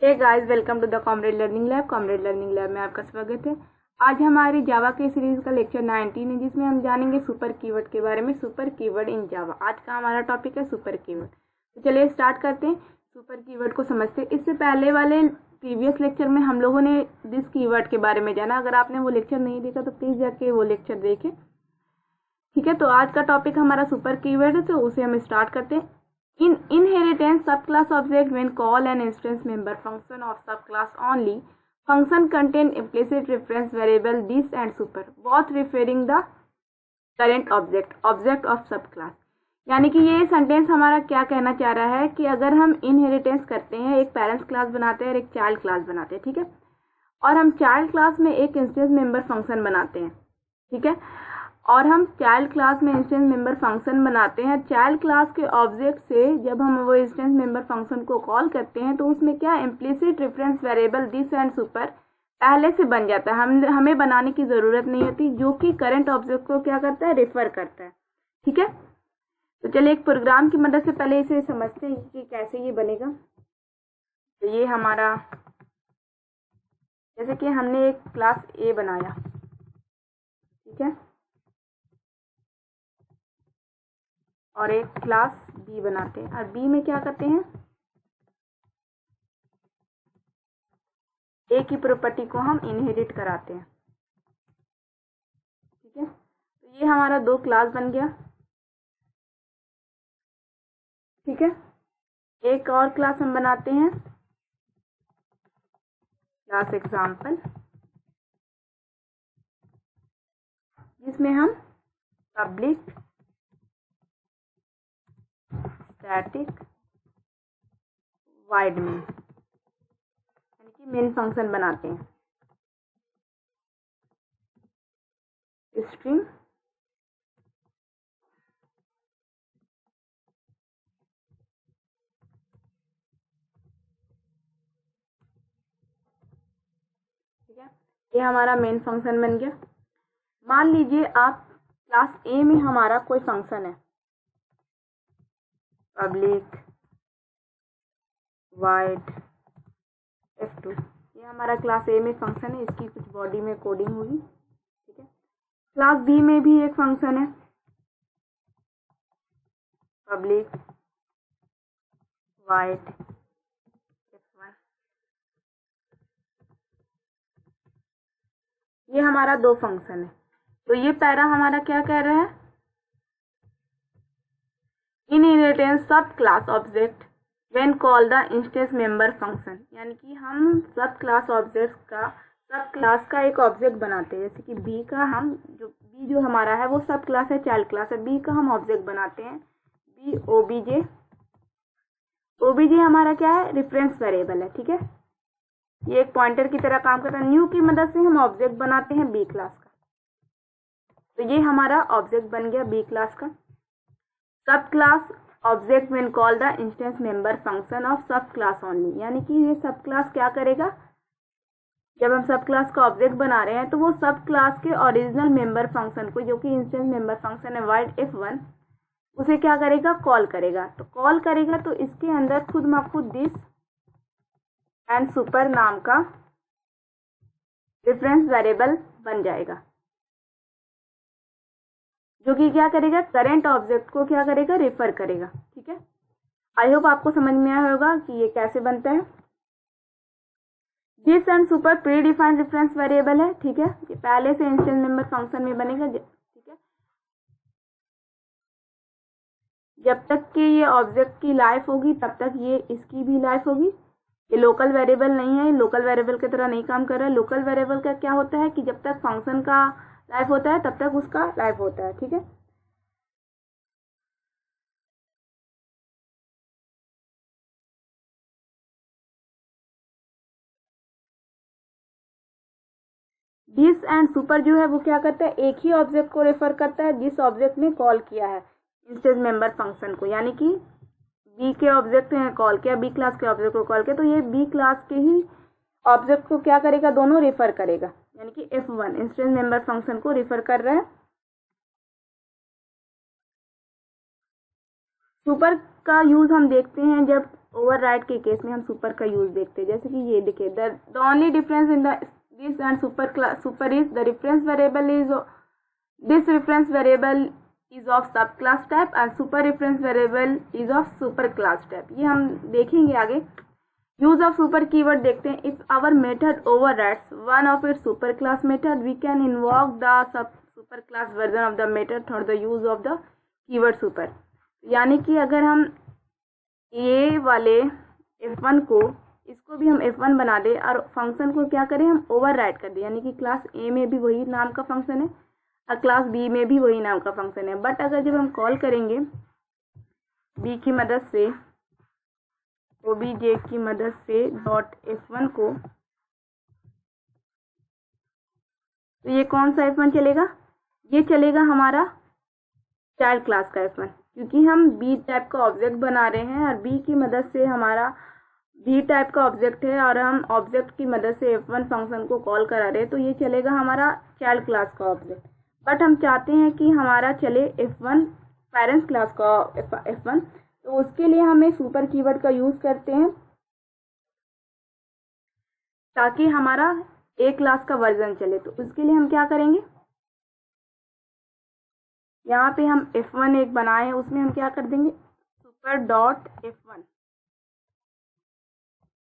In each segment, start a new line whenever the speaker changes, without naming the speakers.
Hey guys, welcome to the comrade learning lab. Comrade learning lab में आपका स्वागत है। आज हमारी जावा के सीरीज का लेक्चर 19 है, जिसमें हम जानेंगे सुपर कीवर्ड के बारे में। सुपर कीवर्ड इन जावा आज का हमारा टॉपिक है सुपर कीवर्ड। तो चलिए स्टार्ट करते हैं, सुपर कीवर्ड को समझते हैं। इससे पहले वाले प्रीवियस लेक्चर में हम लोगों ने दिस कीवर्ड के बारे में जाना। अगर आपने वो लेक्चर नहीं देखा तो प्लीज जाके वो लेक्चर देखें, ठीक है। तो आज का टॉपिक हमारा सुपर कीवर्ड है, तो उसे हम स्टार्ट करते हैं। In inheritance, subclass object when call an instance member function of subclass only. Function contain implicit reference variable this and super, both referring the current object of subclass. यानी कि ये sentence हमारा क्या कहना चाह रहा है कि अगर हम इनहेरिटेंस करते हैं, एक पेरेंट्स क्लास बनाते हैं और एक चाइल्ड क्लास बनाते हैं, ठीक है, और हम चाइल्ड क्लास में एक इंस्टेंस मेंबर फंक्शन बनाते हैं, ठीक है, और हम चाइल्ड क्लास में इंस्टेंस मेंबर फंक्शन बनाते हैं। चाइल्ड क्लास के ऑब्जेक्ट से जब हम वो इंस्टेंस मेंबर फंक्शन को कॉल करते हैं तो उसमें क्या implicit reference variable this and super पहले से बन जाता है, हमें बनाने की ज़रूरत नहीं होती, जो कि करंट ऑब्जेक्ट को क्या करता है, रेफर करता है, ठीक है। तो चलिए एक प्रोग्राम की मदद से पहले इसे समझते हैं कि कैसे ये बनेगा। तो ये हमारा, जैसे कि हमने एक क्लास ए बनाया, ठीक है, और एक क्लास बी बनाते हैं, और बी में क्या करते हैं, ए की प्रॉपर्टी को हम इनहेरिट कराते हैं, ठीक है। तो ये हमारा दो क्लास बन गया, ठीक है। एक और क्लास हम बनाते हैं, क्लास एग्जाम्पल, जिसमें हम पब्लिक स्टैटिक वाइड मेन यानी कि मेन फंक्शन बनाते हैं। स्ट्रिंग ठीक है, ये हमारा मेन फंक्शन बन गया। मान लीजिए आप क्लास ए में हमारा कोई फंक्शन है, पब्लिक वाइड F2, ये हमारा क्लास ए में फंक्शन है, इसकी कुछ बॉडी में कोडिंग होगी, ठीक है। क्लास बी में भी एक फंक्शन है, पब्लिक वाइड F1, ये हमारा दो फंक्शन है। तो ये पैरा हमारा क्या कह रहा है, इनहेरिटेंस सब class object when call the instance member function, यानी कि हम सब क्लास ऑब्जेक्ट का, सब क्लास का एक ऑब्जेक्ट बनाते हैं। जैसे कि बी का हम बी जो हमारा है वो सब क्लास है, चाइल्ड क्लास है, बी का हम ऑब्जेक्ट बनाते हैं, बी ओबीजे। ओबीजे हमारा क्या है, रेफरेंस वेरिएबल है, ठीक है, ये एक पॉइंटर की तरह काम करता है। न्यू की मदद से हम ऑब्जेक्ट बनाते हैं बी क्लास का, तो ये हमारा ऑब्जेक्ट बन गया बी क्लास का। सब class object when call the instance member function of sub class only, यानी कि ये सब क्लास क्या करेगा, जब हम सब क्लास का ऑब्जेक्ट बना रहे हैं तो वो सब क्लास के ओरिजिनल मेंबर फंक्शन को, जो कि इंस्टेंस मेंबर फंक्शन है वाइड F1, उसे क्या करेगा, कॉल करेगा। तो कॉल करेगा तो इसके अंदर खुद म खुद दिस एंड सुपर नाम का रेफरेंस वेरिएबल बन जाएगा, जो कि क्या करेगा, करंट ऑब्जेक्ट को क्या करेगा, रेफर करेगा, ठीक है। आई होप आपको समझ में आया होगा कि ये कैसे बनता है। This and super pre defined reference variable है, ठीक है, ये पहले से इंस्टेंस मेंबर फंक्शन में बनेगा, ठीक है। जब तक कि ये ऑब्जेक्ट की लाइफ होगी तब तक ये इसकी भी लाइफ होगी। ये लोकल वेरिएबल नहीं है, लोकल वेरिएबल की तरह नहीं काम कर रहा है। लोकल वेरिएबल का क्या होता है कि जब तक फंक्शन का लाइफ होता है तब तक उसका लाइफ होता है, ठीक है। दिस एंड सुपर जो है वो क्या करता है, एक ही ऑब्जेक्ट को रेफर करता है जिस ऑब्जेक्ट ने कॉल किया है इंस्टेंस मेंबर फंक्शन को, यानी कि बी के ऑब्जेक्ट ने कॉल किया, बी क्लास के ऑब्जेक्ट को कॉल किया, तो ये बी क्लास के ही ऑब्जेक्ट को क्या करेगा, दोनों रेफर करेगा, यानी कि F1 इंस्टेंस मेंबर फंक्शन को रेफर कर रहा है। सुपर का यूज हम देखते हैं जब ओवरराइड के केस में हम सुपर का यूज देखते हैं। जैसे कि ये देखिए, the only difference in this and super is the reference variable is this reference variable is of sub class type and super reference variable is of super class type. ये हम देखेंगे आगे। यूज ऑफ सुपर कीवर्ड देखते हैं। If our method overrides one of its super class method we can invoke the sub super class version of the method through the use of the keyword super. यानी कि अगर हम ये वाले F1 को, इसको भी हम F1 बना दें और फंक्शन को क्या करें, हम ओवरराइड कर दें। यानी कि क्लास A में भी वही नाम का फंक्शन है और क्लास B में भी वही नाम का फंक्शन है। बट अगर जब हम कॉल करेंगे B की मदद से, OBJ की मदद से डॉट F1 को, तो ये कौन सा F1 चलेगा, ये चलेगा हमारा चाइल्ड क्लास का F1, क्योंकि हम B टाइप का ऑब्जेक्ट बना रहे हैं और B की मदद से हमारा B टाइप का ऑब्जेक्ट है और हम ऑब्जेक्ट की मदद से F1 फंक्शन को कॉल करा रहे हैं, तो ये चलेगा हमारा चाइल्ड क्लास का ऑब्जेक्ट। बट हम चाहते हैं कि हमारा चले F1 पेरेंट्स क्लास का F1, तो उसके लिए हमें सुपर कीवर्ड का यूज करते हैं ताकि हमारा A क्लास का वर्जन चले। तो उसके लिए हम क्या करेंगे, यहाँ पे हम F1 एक बनाए हैं, उसमें हम क्या कर देंगे सुपर डॉट F1।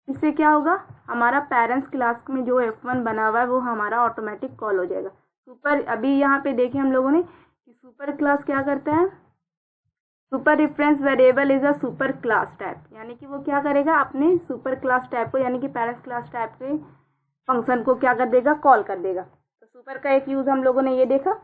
इससे क्या होगा, हमारा पेरेंट्स क्लास में जो F1 बना हुआ है वो हमारा ऑटोमेटिक कॉल हो जाएगा। सुपर, अभी यहाँ पे देखे हम लोगों ने कि सुपर क्लास क्या करता है, super reference variable is a super class type, यानी कि वो क्या करेगा, अपने सुपर क्लास टाइप को यानी कि पेरेंट्स क्लास टाइप के फंक्शन को क्या कर देगा, कॉल कर देगा। तो सुपर का एक यूज हम लोगों ने ये देखा।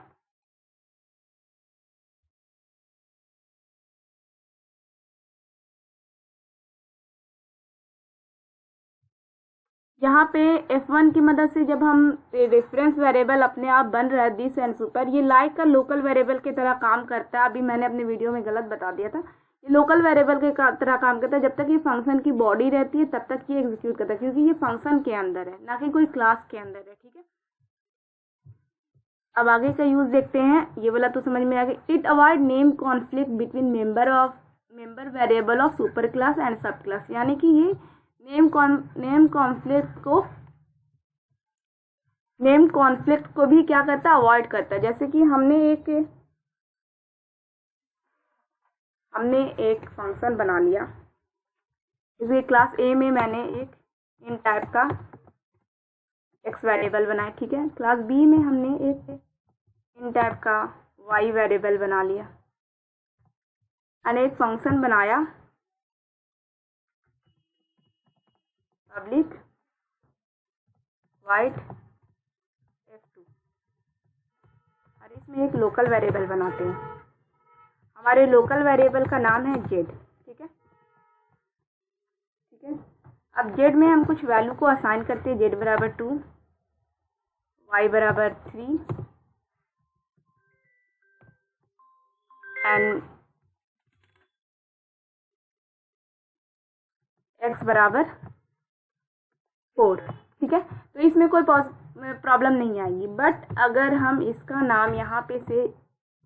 यहाँ पे F1 की मदद से जब हम रेफरेंस वेरिएबल अपने आप बन रहा है दिस एंड सुपर, ये लाइक का लोकल वेरिएबल की तरह काम करता है। अभी मैंने अपने वीडियो में गलत बता दिया था, ये लोकल वेरिएबल के तरह काम करता है। जब तक ये फंक्शन की बॉडी रहती है तब तक ये एग्जीक्यूट करता है, क्योंकि ये फंक्शन के अंदर है ना कि कोई क्लास के अंदर है। ठीक है, अब आगे का यूज देखते हैं। ये वाला तो समझ में आ गया। It avoid name conflict between member variable of super class and सब क्लास, यानी कि ये नेम कॉन्फ्लिक्ट को भी क्या करता है, अवॉइड करता है। जैसे कि हमने एक फंक्शन बना लिया, जैसे क्लास A में मैंने एक इन टाइप का x वेरिएबल बनाया। ठीक है, क्लास B में हमने एक इन टाइप का y वेरिएबल बना लिया और एक फंक्शन बनाया पब्लिक वाइड F2 और इसमें एक लोकल वेरिएबल बनाते हैं। हमारे लोकल वेरिएबल का नाम है z। ठीक है, अब z में हम कुछ वैल्यू को असाइन करते हैं। z बराबर 2, y बराबर 3 एंड x बराबर 4। ठीक है, तो इसमें कोई प्रॉब्लम नहीं आएगी। बट अगर हम इसका नाम यहाँ पे से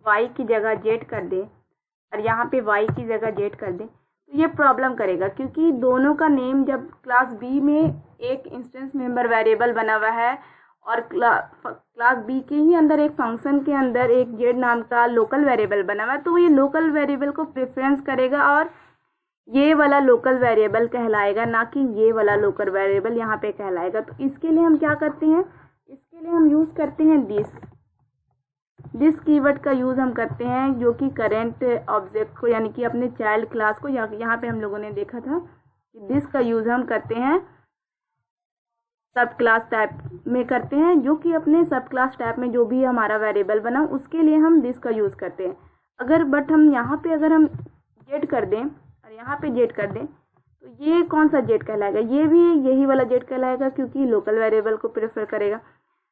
y की जगह z कर दें और यहाँ पे y की जगह z कर दें तो ये प्रॉब्लम करेगा, क्योंकि दोनों का नेम जब क्लास B में एक इंस्टेंस मेंबर वेरिएबल बना हुआ है और क्लास B के ही अंदर एक फंक्शन के अंदर एक z नाम का लोकल वेरिएबल बना हुआ है, तो ये लोकल वेरिएबल को प्रेफरेंस करेगा और ये वाला लोकल वेरिएबल कहलाएगा, ना कि ये वाला लोकल वेरिएबल यहाँ पे कहलाएगा। तो इसके लिए हम क्या करते हैं, इसके लिए हम यूज करते हैं दिस कीवर्ड का यूज हम करते हैं, जो कि करेंट ऑब्जेक्ट को यानी कि अपने चाइल्ड क्लास को, यहाँ पे हम लोगों ने देखा था कि दिस का यूज हम करते हैं सब क्लास टाइप में करते हैं, जो कि अपने सब क्लास टाइप में जो भी हमारा वेरिएबल बना उसके लिए हम दिस का यूज करते हैं। अगर बट हम यहाँ पे अगर हम जेड कर दें और यहाँ पे जेड कर दें तो ये कौन सा जेड कहलाएगा, ये भी यही वाला जेड कहलाएगा, क्योंकि लोकल वेरिएबल को प्रेफर करेगा।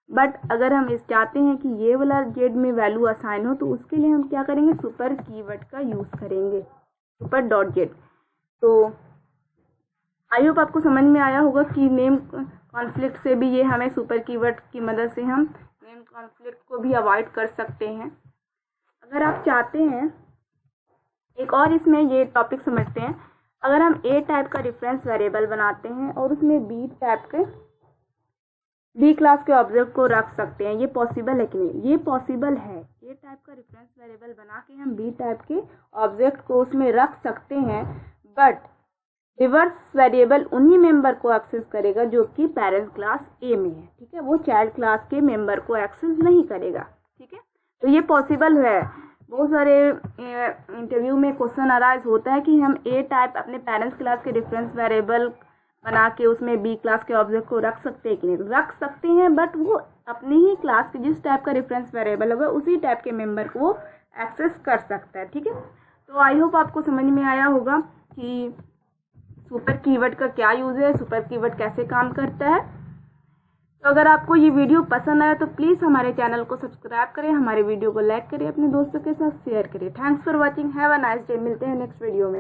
बट अगर हम इस चाहते हैं कि ये वाला जेड में वैल्यू असाइन हो तो उसके लिए हम क्या करेंगे, सुपर कीवर्ड का यूज करेंगे, सुपर डॉट जेड। तो आई होप आपको समझ में आया होगा कि नेम कॉन्फ्लिक्ट से भी ये हमें सुपर कीवर्ड की मदद से हम नेम कॉन्फ्लिक्ट को भी अवॉइड कर सकते हैं। अगर आप चाहते हैं एक और इसमें ये टॉपिक समझते हैं, अगर हम ए टाइप का रेफरेंस वेरिएबल बनाते हैं और उसमें बी क्लास के ऑब्जेक्ट को रख सकते हैं, ये पॉसिबल है कि नहीं? ये पॉसिबल है। ए टाइप का रेफरेंस वेरिएबल बना के हम बी टाइप के ऑब्जेक्ट को उसमें रख सकते हैं, बट रिवर्स वेरिएबल उन्हीं मेंबर को एक्सेस करेगा जो कि पेरेंट क्लास ए में है, ठीक है। वो चाइल्ड क्लास के मेंबर को एक्सेस नहीं करेगा, ठीक है। तो ये पॉसिबल है। बहुत सारे इंटरव्यू में क्वेश्चन अराइज होता है कि हम ए टाइप अपने पेरेंट्स क्लास के रेफरेंस वेरिएबल बना के उसमें बी क्लास के ऑब्जेक्ट को रख सकते हैं कि नहीं? रख सकते हैं, बट वो अपनी ही क्लास के जिस टाइप का रेफरेंस वेरिएबल होगा उसी टाइप के मेंबर को वो एक्सेस कर सकता है, ठीक है। तो आई होप आपको समझ में आया होगा कि सुपर कीवर्ड का क्या यूज है, सुपर कीवर्ड कैसे काम करता है। तो अगर आपको ये वीडियो पसंद आया तो प्लीज़ हमारे चैनल को सब्सक्राइब करें, हमारे वीडियो को लाइक करें, अपने दोस्तों के साथ शेयर करें। Thanks for watching, have a nice day. मिलते हैं नेक्स्ट वीडियो में।